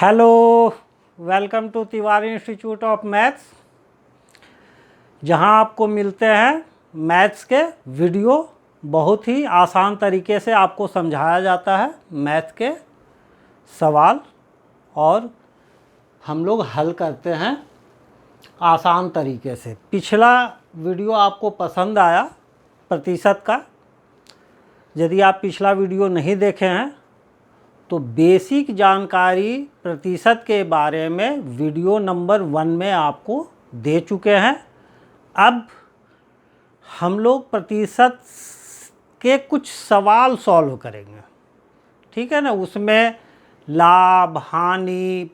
Hello, welcome to Tiwari institute of maths, जहां आपको मिलते हैं मैथ्स के वीडियो। बहुत ही आसान तरीके से आपको समझाया जाता है मैथ के सवाल और हम लोग हल करते हैं आसान तरीके से। पिछला वीडियो आपको पसंद आया प्रतिशत का? यदि आप पिछला वीडियो नहीं देखे हैं तो बेसिक जानकारी प्रतिशत के बारे में वीडियो नंबर 1 में आपको दे चुके हैं। अब हम लोग प्रतिशत के कुछ सवाल सॉल्व करेंगे, ठीक है ना। उसमें लाभ, हानि,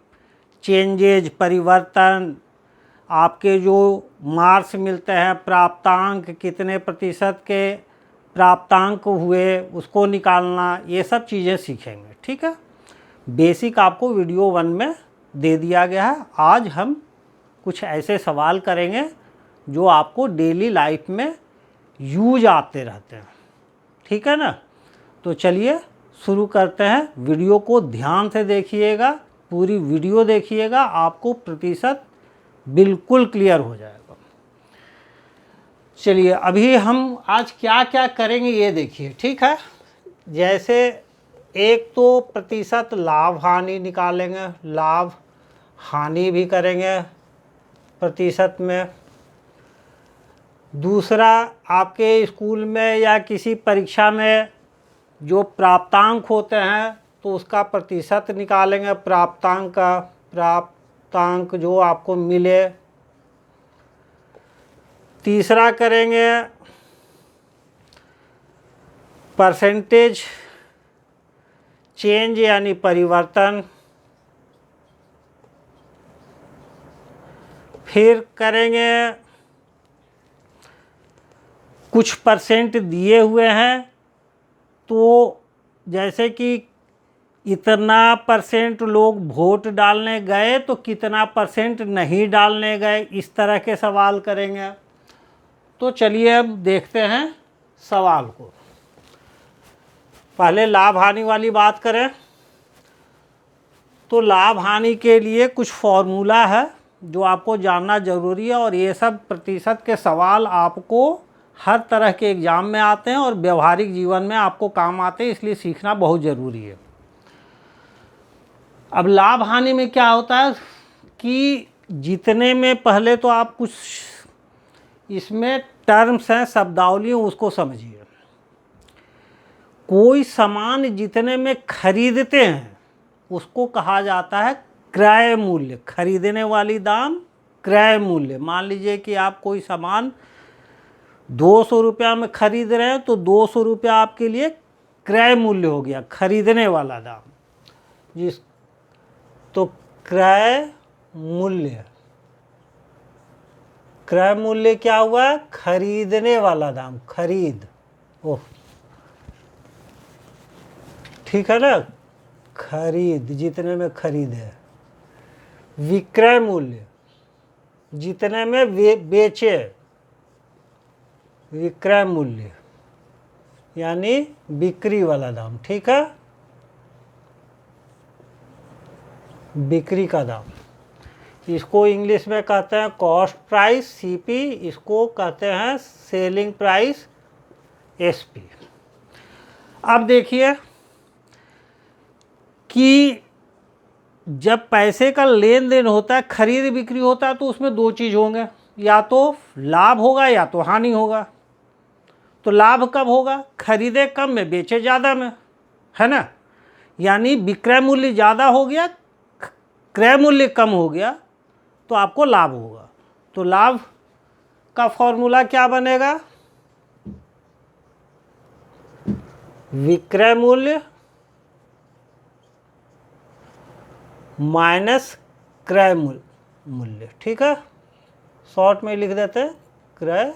चेंजेज, परिवर्तन, आपके जो मार्क्स मिलते हैं, प्राप्तांक, कितने प्रतिशत के प्राप्तांक हुए उसको निकालना, ये सब चीज़ें सीखेंगे, ठीक है। बेसिक आपको वीडियो 1 में दे दिया गया है। आज हम कुछ ऐसे सवाल करेंगे जो आपको डेली लाइफ में यूज आते रहते हैं, ठीक है ना। तो चलिए शुरू करते हैं। वीडियो को ध्यान से देखिएगा, पूरी वीडियो देखिएगा, आपको प्रतिशत बिल्कुल क्लियर हो जाएगा। चलिए अभी हम आज क्या क्या करेंगे ये देखिए, ठीक है। जैसे एक तो प्रतिशत लाभ हानि निकालेंगे, लाभ हानि भी करेंगे प्रतिशत में। दूसरा, आपके स्कूल में या किसी परीक्षा में जो प्राप्तांक होते हैं तो उसका प्रतिशत निकालेंगे, प्राप्तांक का, प्राप्तांक जो आपको मिले। तीसरा करेंगे परसेंटेज चेंज यानी परिवर्तन। फिर करेंगे कुछ परसेंट दिए हुए हैं तो जैसे कि इतना परसेंट लोग वोट डालने गए तो कितना परसेंट नहीं डालने गए, इस तरह के सवाल करेंगे। तो चलिए अब देखते हैं सवाल को। पहले लाभ हानि वाली बात करें तो लाभ हानि के लिए कुछ फॉर्मूला है जो आपको जानना ज़रूरी है, और ये सब प्रतिशत के सवाल आपको हर तरह के एग्ज़ाम में आते हैं और व्यवहारिक जीवन में आपको काम आते हैं, इसलिए सीखना बहुत ज़रूरी है। अब लाभ हानि में क्या होता है कि जितने में, पहले तो आप कुछ इसमें टर्म्स हैं, शब्दावली, उसको समझिए। कोई सामान जितने में खरीदते हैं उसको कहा जाता है क्रय मूल्य, खरीदने वाली दाम, क्रय मूल्य। मान लीजिए कि आप कोई सामान 200 रुपया में खरीद रहे हैं तो 200 रुपया आपके लिए क्रय मूल्य हो गया, खरीदने वाला दाम। जिस तो क्रय मूल्य, क्रय मूल्य क्या हुआ? खरीदने वाला दाम, खरीद। ओह, ठीक है ना, खरीद, जितने में खरीदे। विक्रय मूल्य, जितने में बेचे, विक्रय मूल्य यानी बिक्री वाला दाम, ठीक है, बिक्री का दाम। इसको इंग्लिश में कहते हैं कॉस्ट प्राइस, सीपी। इसको कहते हैं सेलिंग प्राइस, एसपी। अब देखिए कि जब पैसे का लेन देन होता है, खरीद बिक्री होता है, तो उसमें दो चीज़ होंगे, या तो लाभ होगा या तो हानि होगा। तो लाभ कब होगा? खरीदे कम में, बेचे ज़्यादा में, है ना। यानी विक्रय मूल्य ज़्यादा हो गया, क्रय मूल्य कम हो गया, तो आपको लाभ होगा। तो लाभ का फॉर्मूला क्या बनेगा? विक्रय मूल्य माइनस क्रय मूल्य, ठीक है। शॉर्ट में लिख देते हैं क्रय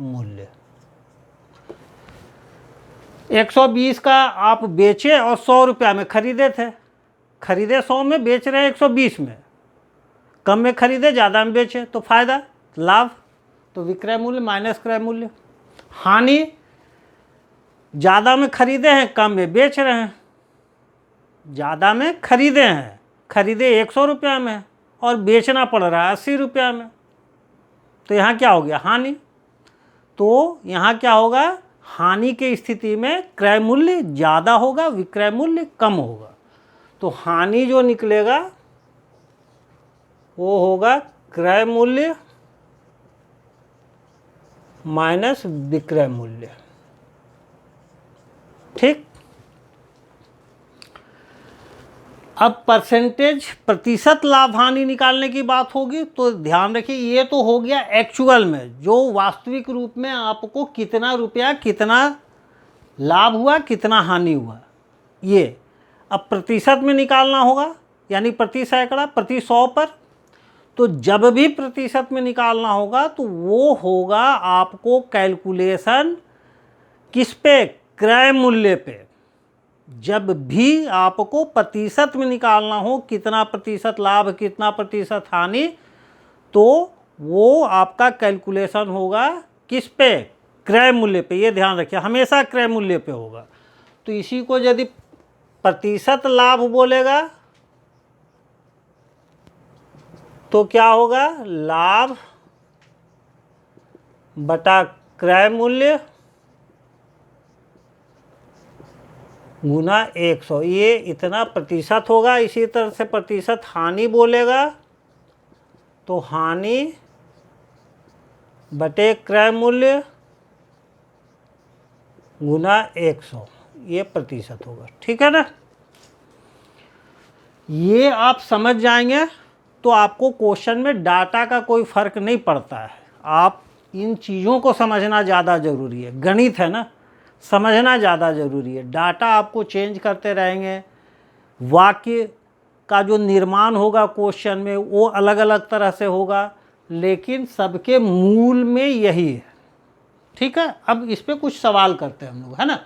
मूल्य। 120 का आप बेचे और 100 रुपया में खरीदे थे, खरीदे 100 में, बेच रहे हैं 120 में, कम में खरीदे, ज़्यादा में बेचे, तो फायदा, लाभ। तो विक्रय मूल्य माइनस क्रय मूल्य। हानि, ज़्यादा में खरीदे हैं, कम में बेच रहे हैं, ज़्यादा में खरीदे हैं, खरीदे 100 रुपया में और बेचना पड़ रहा है 80 रुपया में, तो यहाँ क्या हो गया? हानि। तो यहाँ क्या होगा? हानि की स्थिति में क्रय मूल्य ज़्यादा होगा, विक्रय मूल्य कम होगा। तो हानि जो निकलेगा वो होगा क्रय मूल्य माइनस विक्रय मूल्य। ठीक। अब परसेंटेज, प्रतिशत लाभ हानि निकालने की बात होगी, तो ध्यान रखिए ये तो हो गया एक्चुअल में, जो वास्तविक रूप में आपको कितना रुपया, कितना लाभ हुआ, कितना हानि हुआ, ये अब प्रतिशत में निकालना होगा, यानी प्रति सैकड़ा, प्रति 100 पर। तो जब भी प्रतिशत में निकालना होगा तो वो होगा आपको कैलकुलेशन किस पे? क्रय मूल्य पे। जब भी आपको प्रतिशत में निकालना हो, कितना प्रतिशत लाभ, कितना प्रतिशत हानि, तो वो आपका कैलकुलेशन होगा किस पे? क्रय मूल्य पे। ये ध्यान रखिए, हमेशा क्रय मूल्य पे होगा। तो इसी को यदि प्रतिशत लाभ बोलेगा तो क्या होगा? लाभ बटा क्रय मूल्य गुना 100, ये इतना प्रतिशत होगा। इसी तरह से प्रतिशत हानि बोलेगा तो हानि बटे क्रय मूल्य गुना 100, ये प्रतिशत होगा। ठीक है ना? ये आप समझ जाएंगे तो आपको क्वेश्चन में डाटा का कोई फर्क नहीं पड़ता है। आप इन चीज़ों को समझना ज़्यादा ज़रूरी है। गणित है ना, समझना ज़्यादा ज़रूरी है। डाटा आपको चेंज करते रहेंगे, वाक्य का जो निर्माण होगा क्वेश्चन में वो अलग अलग तरह से होगा, लेकिन सबके मूल में यही है। ठीक है? अब इस पे कुछ सवाल करते हैं हम लोग, है ना?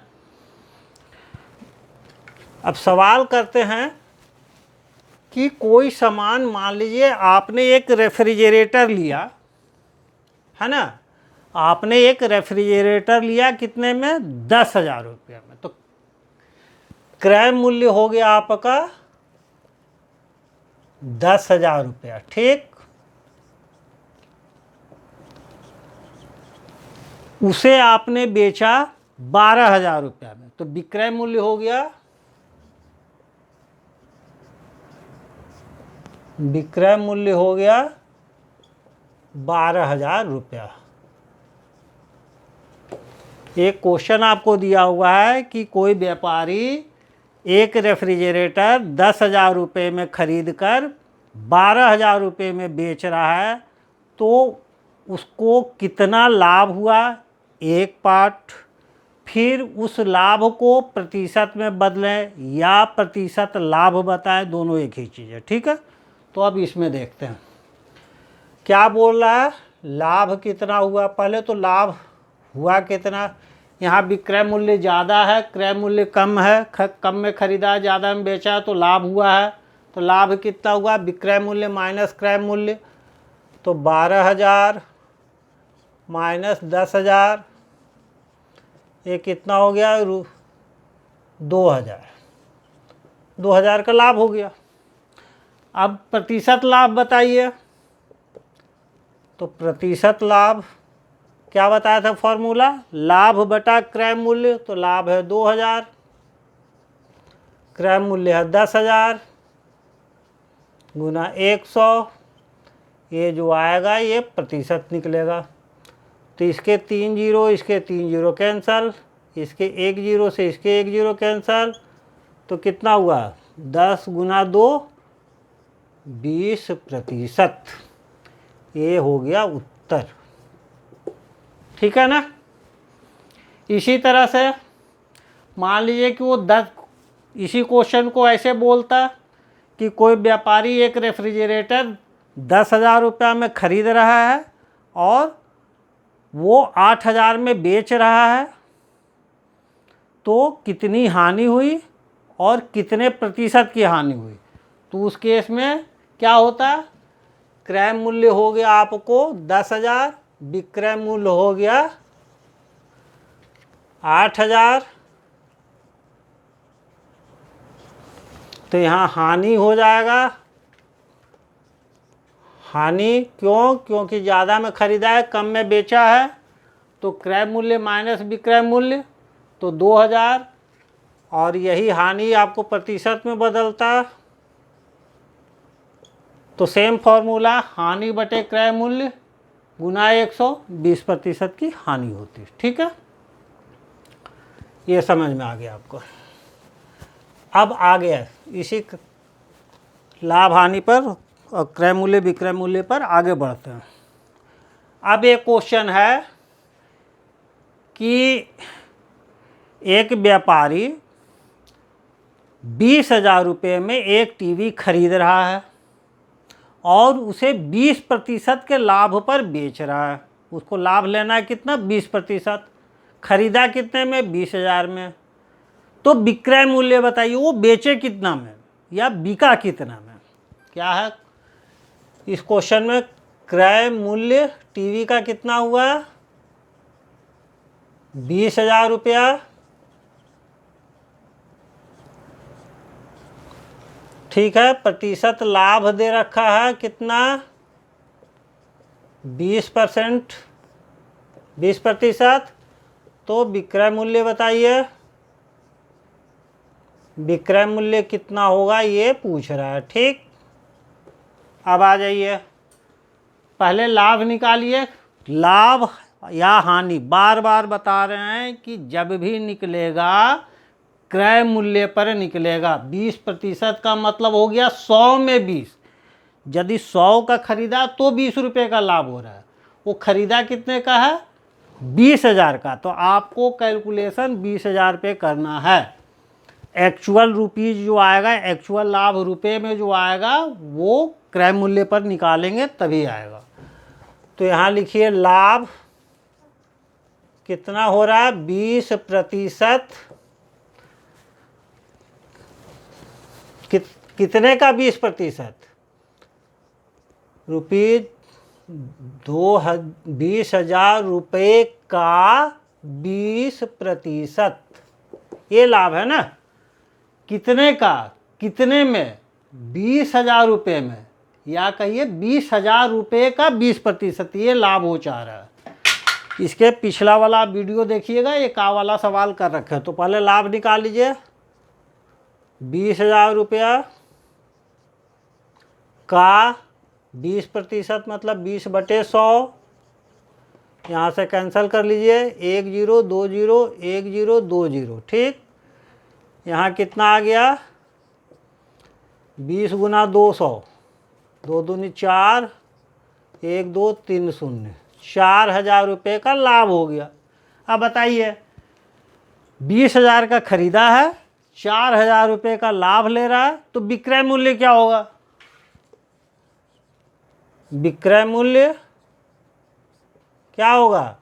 अब सवाल करते हैं कि कोई सामान, मान लीजिए आपने एक रेफ्रिजरेटर लिया, है ना? आपने एक रेफ्रिजरेटर लिया कितने में? 10,000 रुपये में। तो क्रय मूल्य हो गया आपका 10,000 रुपया। ठीक। उसे आपने बेचा 12,000 रुपया में, तो विक्रय मूल्य हो गया, विक्रय मूल्य हो गया 12,000 रुपया। एक क्वेश्चन आपको दिया हुआ है कि कोई व्यापारी एक रेफ्रिजरेटर 10,000 रुपये में खरीद कर 12,000 रुपये में बेच रहा है, तो उसको कितना लाभ हुआ? एक पार्ट। फिर उस लाभ को प्रतिशत में बदलें या प्रतिशत लाभ बताएं, दोनों एक ही चीज़ है। ठीक है? तो अब इसमें देखते हैं क्या बोल रहा है। लाभ कितना हुआ? पहले तो लाभ हुआ कितना? यहाँ विक्रय मूल्य ज़्यादा है, क्रय मूल्य कम है, कम में खरीदा, ज़्यादा में बेचा, तो लाभ हुआ है। तो लाभ कितना हुआ? विक्रय मूल्य माइनस क्रय मूल्य, तो 12,000 माइनस 10,000, ये कितना हो गया? 2,000। 2,000 का लाभ हो गया। अब प्रतिशत लाभ बताइए। तो प्रतिशत लाभ क्या बताया था फॉर्मूला? लाभ बटा क्रय मूल्य, तो लाभ है 2,000, क्रय मूल्य है 10,000 गुना 100, ये जो आएगा ये प्रतिशत निकलेगा। तो इसके 3 जीरो, इसके 3 जीरो कैंसल, इसके 1 जीरो से इसके 1 जीरो कैंसल, तो कितना हुआ? 10 गुना 2 20%। ये हो गया उत्तर। ठीक है ना? इसी तरह से मान लीजिए कि वो 10, इसी क्वेश्चन को ऐसे बोलता कि कोई व्यापारी एक रेफ्रिजरेटर 10,000 रुपया में खरीद रहा है और वो 8,000 में बेच रहा है, तो कितनी हानि हुई और कितने प्रतिशत की हानि हुई? तो उस केस में क्या होता? क्रय मूल्य हो गया आपको 10,000, विक्रय मूल्य हो गया 8,000, तो यहाँ हानि हो जाएगा हानि क्यों? क्योंकि ज़्यादा में खरीदा है, कम में बेचा है, तो क्रय मूल्य माइनस विक्रय मूल्य, तो 2000, और यही हानि आपको प्रतिशत में बदलता, तो सेम फॉर्मूला, हानि बटे क्रय मूल्य गुना 120% की हानि होती है। ठीक है, ये समझ में आ गया आपको। अब आ गया इसी लाभ हानि पर और क्रय मूल्य विक्रय मूल्य पर आगे बढ़ते हैं। अब एक क्वेश्चन है कि एक व्यापारी 20,000 रुपये में एक टीवी खरीद रहा है और उसे 20% के लाभ पर बेच रहा है। उसको लाभ लेना है कितना? 20%। खरीदा कितने में? 20,000 में। तो विक्रय मूल्य बताइए, वो बेचे कितना में या बिका कितना में? क्या है इस क्वेश्चन में? क्रय मूल्य टीवी का कितना हुआ? 20,000 रुपया, ठीक है। प्रतिशत लाभ दे रखा है कितना? 20%, 20%। तो विक्रय मूल्य बताइए, विक्रय मूल्य कितना होगा ये पूछ रहा है। ठीक, अब आ जाइए, पहले लाभ निकालिए। लाभ या हानि बार बार बता रहे हैं कि जब भी निकलेगा क्रय मूल्य पर निकलेगा। 20% का मतलब हो गया 100 में 20। यदि 100 का खरीदा तो 20 रुपये का लाभ हो रहा है। वो खरीदा कितने का है? 20,000 का। तो आपको कैलकुलेशन 20,000 रुपये करना है। एक्चुअल रुपीज जो आएगा, एक्चुअल लाभ रुपये में जो आएगा वो क्रय मूल्य पर निकालेंगे तभी आएगा। तो यहाँ लिखिए लाभ कितना हो रहा है? 20%। कितने का 20%? रुपीज 20,000 रुपये का 20%, ये लाभ है ना। कितने का? कितने में? 20,000 रुपये में, या कहिए 20,000 रुपये का 20%, ये लाभ हो चाह रहा है। इसके पिछला वाला वीडियो देखिएगा, एक आ वाला सवाल कर रखे। तो पहले लाभ निकाल लीजिए। 20,000 रुपया का 20% मतलब 20/100। यहाँ से कैंसिल कर लीजिए, 1 0 2 0 1 0 2 0। ठीक, यहाँ कितना आ गया? 20 गुना 200, 2 दूनी 4, 1 2 3 0, 4,000 रुपये का लाभ हो गया। अब बताइए, 20,000 का खरीदा है, 4,000 रुपये का लाभ ले रहा है, तो विक्रय मूल्य क्या होगा? विक्रय मूल्य क्या होगा?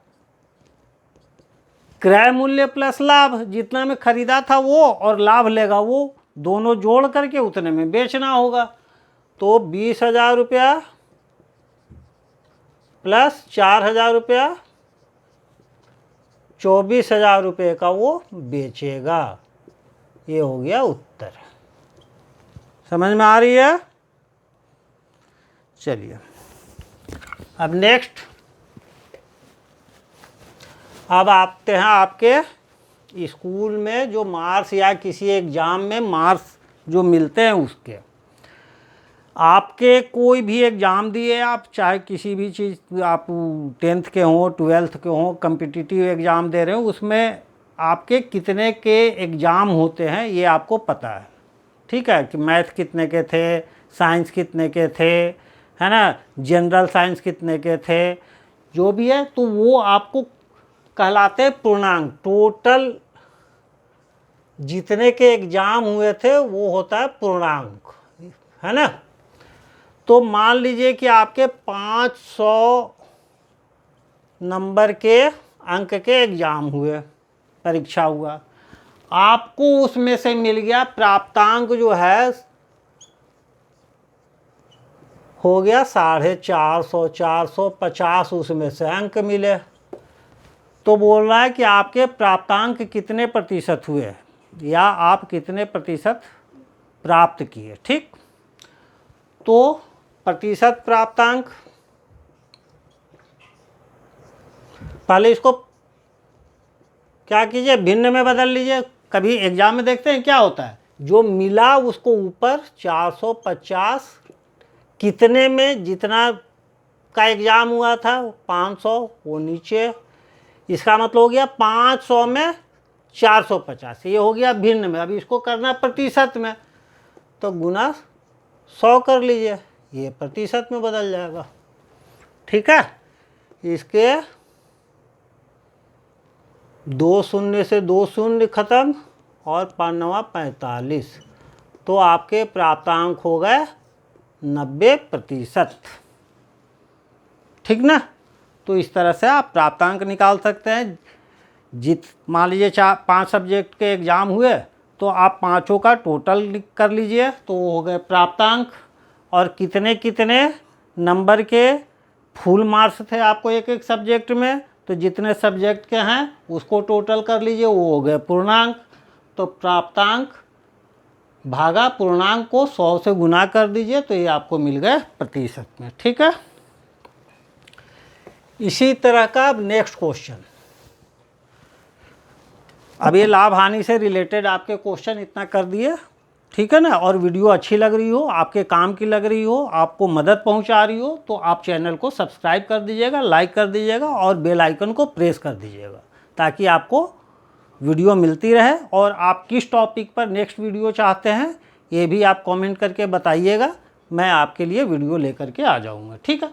क्रय मूल्य प्लस लाभ, जितना में खरीदा था वो और लाभ लेगा वो, दोनों जोड़ करके उतने में बेचना होगा। तो 20,000 रुपया प्लस 4,000 रुपया, 24,000 रुपये का वो बेचेगा। ये हो गया उत्तर। समझ में आ रही है? चलिए, अब नेक्स्ट, अब आते हैं आपके स्कूल में जो मार्क्स या किसी एग्ज़ाम में मार्क्स जो मिलते हैं उसके। आपके कोई भी एग्ज़ाम दिए आप, चाहे किसी भी चीज़, आप 10th के हों, 12th के हों, कम्पिटिटिव एग्ज़ाम दे रहे हो, उसमें आपके कितने के एग्ज़ाम होते हैं ये आपको पता है। ठीक है, कि मैथ कितने के थे, साइंस कितने के थे, है ना, जनरल साइंस कितने के थे, जो भी है, तो वो आपको कहलाते हैं पूर्णांक। टोटल जितने के एग्ज़ाम हुए थे वो होता है पूर्णांक, है ना। तो मान लीजिए कि आपके 500 नंबर के अंक के एग्ज़ाम हुए, परीक्षा हुआ, आपको उसमें से मिल गया प्राप्तांक जो है हो गया 450, 450 उसमें से अंक मिले। तो बोल रहा है कि आपके प्राप्तांक कितने प्रतिशत हुए या आप कितने प्रतिशत प्राप्त किए। ठीक, तो प्रतिशत प्राप्तांक, पहले इसको क्या कीजिए, भिन्न में बदल लीजिए। कभी एग्जाम में देखते हैं क्या होता है, जो मिला उसको ऊपर 450, कितने में जितना का एग्जाम हुआ था 500 वो नीचे, इसका मतलब हो गया 500 में 450, ये हो गया भिन्न में। अभी इसको करना प्रतिशत में, तो गुना 100 कर लीजिए, ये प्रतिशत में बदल जाएगा। ठीक है, इसके 2 शून्य से 2 शून्य खत्म और 5 45, तो आपके प्राप्तांक हो गए 90%। ठीक ना, तो इस तरह से आप प्राप्तांक निकाल सकते हैं। मान लीजिए 5 सब्जेक्ट के एग्ज़ाम हुए, तो आप पाँचों का टोटल कर लीजिए, तो वो हो गए प्राप्तांक। और कितने कितने नंबर के फुल मार्क्स थे आपको एक एक सब्जेक्ट में, तो जितने सब्जेक्ट के हैं उसको टोटल कर लीजिए, वो हो गए पूर्णांक। तो प्राप्तांक भागा पूर्णांक को 100 से गुना कर दीजिए, तो ये आपको मिल गए प्रतिशत में। ठीक है, इसी तरह का अब नेक्स्ट क्वेश्चन। अब ये लाभ हानि से रिलेटेड आपके क्वेश्चन इतना कर दिए। ठीक है ना, और वीडियो अच्छी लग रही हो, आपके काम की लग रही हो, आपको मदद पहुंचा रही हो, तो आप चैनल को सब्सक्राइब कर दीजिएगा, लाइक कर दीजिएगा और बेल आइकन को प्रेस कर दीजिएगा, ताकि आपको वीडियो मिलती रहे। और आप किस टॉपिक पर नेक्स्ट वीडियो चाहते हैं ये भी आप कमेंट करके बताइएगा, मैं आपके लिए वीडियो लेकर के आ जाऊँगा। ठीक है,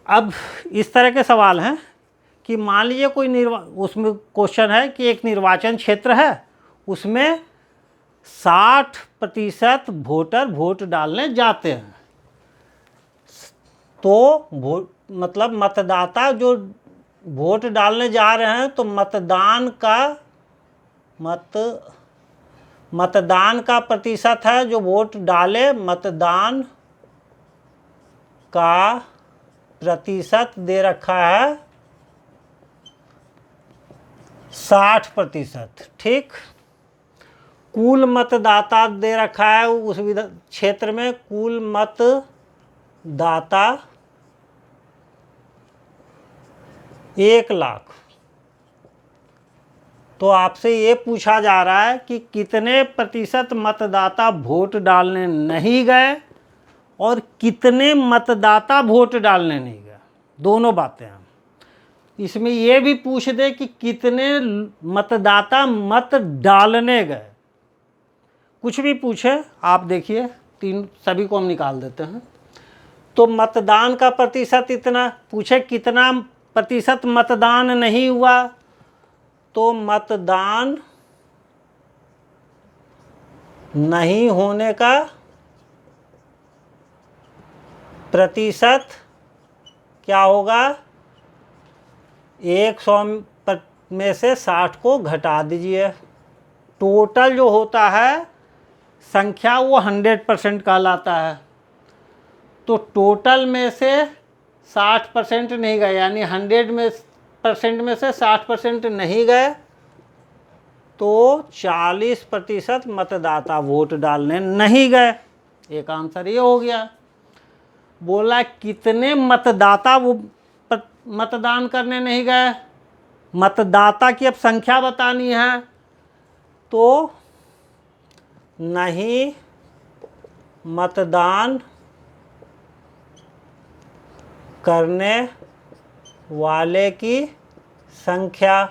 अब इस तरह के सवाल हैं कि मान लीजिए कोई उसमें क्वेश्चन है कि एक निर्वाचन क्षेत्र है, उसमें 60% वोटर वोट डालने जाते हैं। तो मतलब मतदाता जो वोट डालने जा रहे हैं, तो मतदान का प्रतिशत है जो वोट डाले, मतदान का प्रतिशत दे रखा है 60%। ठीक, कुल मतदाता दे रखा है उस क्षेत्र में, कुल मतदाता 1,00,000। तो आपसे ये पूछा जा रहा है कि कितने प्रतिशत मतदाता वोट डालने नहीं गए और कितने मतदाता वोट डालने नहीं गए, दोनों बातें हैं। इसमें ये भी पूछ दे कि कितने मतदाता मत डालने गए, कुछ भी पूछे आप देखिए, सभी को हम निकाल देते हैं। तो मतदान का प्रतिशत इतना पूछे, कितना प्रतिशत मतदान नहीं हुआ, तो मतदान नहीं होने का प्रतिशत क्या होगा, 100 में से 60 को घटा दीजिए। टोटल जो होता है संख्या वो 100% कहलाता है। तो टोटल में से 60% नहीं गए, यानी 100% में से 60% नहीं गए, तो 40% मतदाता वोट डालने नहीं गए। एक आंसर ये हो गया। बोला कितने मतदाता वो मतदान करने नहीं गए, मतदाता की अब संख्या बतानी है, तो नहीं मतदान करने वाले की संख्या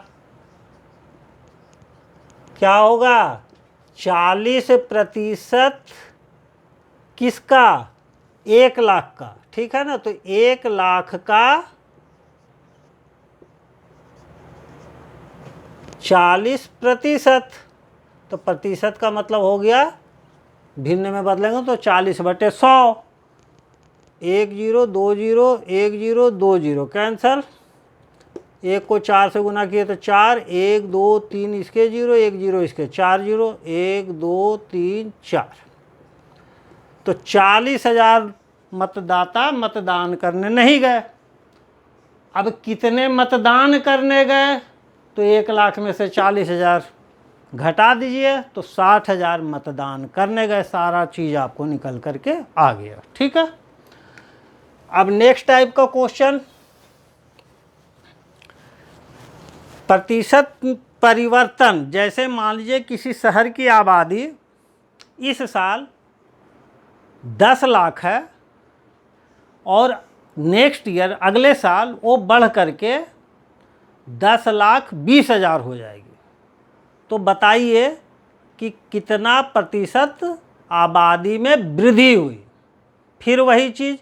क्या होगा, 40% किसका, 1,00,000 का। ठीक है ना, तो 1,00,000 का 40%, तो प्रतिशत का मतलब हो गया, भिन्न में बदलेंगे तो 40/100, 1 0 2 0 1 0 2 0 कैंसल, 1 को 4 से गुना किए तो 4, 1 2 3 इसके 0, 1 0 इसके 4 0, 1 2 3 4, तो 40,000 मतदाता मतदान करने नहीं गए। अब कितने मतदान करने गए, तो 1,00,000 में से 40,000 घटा दीजिए तो 60,000 मतदान करने गए, सारा चीज़ आपको निकल करके आ गया। ठीक है, अब नेक्स्ट टाइप का क्वेश्चन, प्रतिशत परिवर्तन। जैसे मान लीजिए किसी शहर की आबादी इस साल 10 लाख है और नेक्स्ट ईयर अगले साल वो बढ़ करके 10,20,000 हो जाएगी, तो बताइए कि कितना प्रतिशत आबादी में वृद्धि हुई। फिर वही चीज़,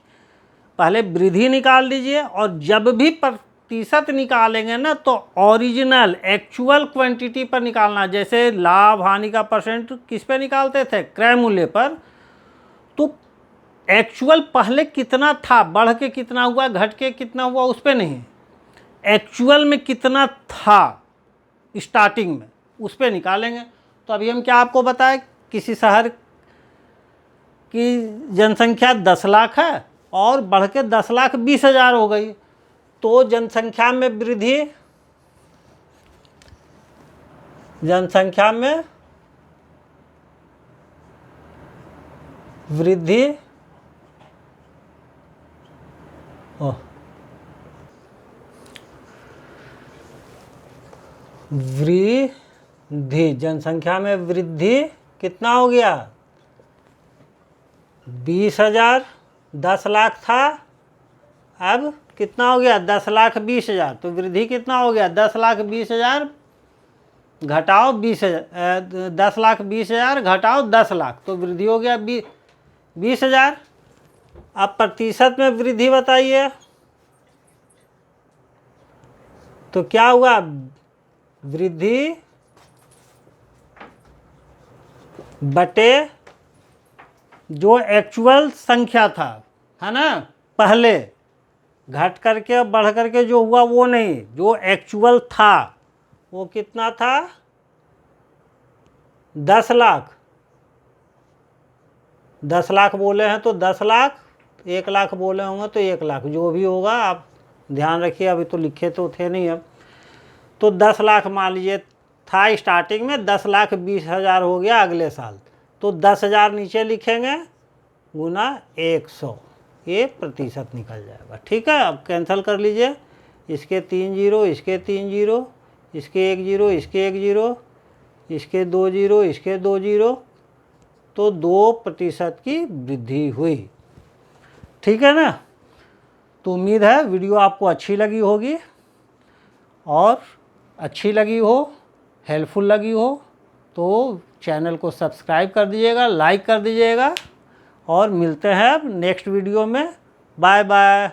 पहले वृद्धि निकाल लीजिए और जब भी प्रतिशत निकालेंगे ना तो ओरिजिनल एक्चुअल क्वांटिटी पर निकालना। जैसे लाभ हानि का परसेंट किस पे निकालते थे, क्रय मूल्य पर, तो एक्चुअल पहले कितना था, बढ़ के कितना हुआ, घट के कितना हुआ, उस पर नहीं, एक्चुअल में कितना था स्टार्टिंग में, उस पर निकालेंगे। तो अभी हम क्या आपको बताएं, किसी शहर की जनसंख्या 10 लाख है और बढ़ के 10,20,000 हो गई, तो जनसंख्या में वृद्धि, जनसंख्या में वृद्धि वृद्धि, जनसंख्या में वृद्धि कितना हो गया, 20,000, 10 लाख था, अब कितना हो गया, 10,20,000, तो वृद्धि कितना हो गया, 10,20,000 घटाओ 20,000, 10,20,000 घटाओ 10 लाख, तो वृद्धि हो गया 20,000। अब प्रतिशत में वृद्धि बताइए, तो क्या हुआ, वृद्धि बटे जो एक्चुअल संख्या था, है ना, पहले घट करके बढ़ करके जो हुआ वो नहीं, जो एक्चुअल था वो कितना था, 10 लाख। 10 लाख बोले हैं तो 10 लाख, 1 लाख बोले होंगे तो 1 लाख, जो भी होगा आप ध्यान रखिए, अभी तो लिखे तो थे नहीं अब। तो 10 लाख मान लीजिए था स्टार्टिंग में, 10,20,000 हो गया अगले साल, तो 10,000 नीचे लिखेंगे गुना 100, ये प्रतिशत निकल जाएगा। ठीक है, अब कैंसिल कर लीजिए, इसके 3 जीरो, इसके 3 जीरो, इसके 1 जीरो, इसके 1 जीरो, इसके 2 जीरो, इसके 2 जीरो, तो 2% की वृद्धि हुई। ठीक है ना, तो उम्मीद है वीडियो आपको अच्छी लगी होगी, और अच्छी लगी हो, हेल्पफुल लगी हो तो चैनल को सब्सक्राइब कर दीजिएगा, लाइक कर दीजिएगा, और मिलते हैं नेक्स्ट वीडियो में। Bye bye.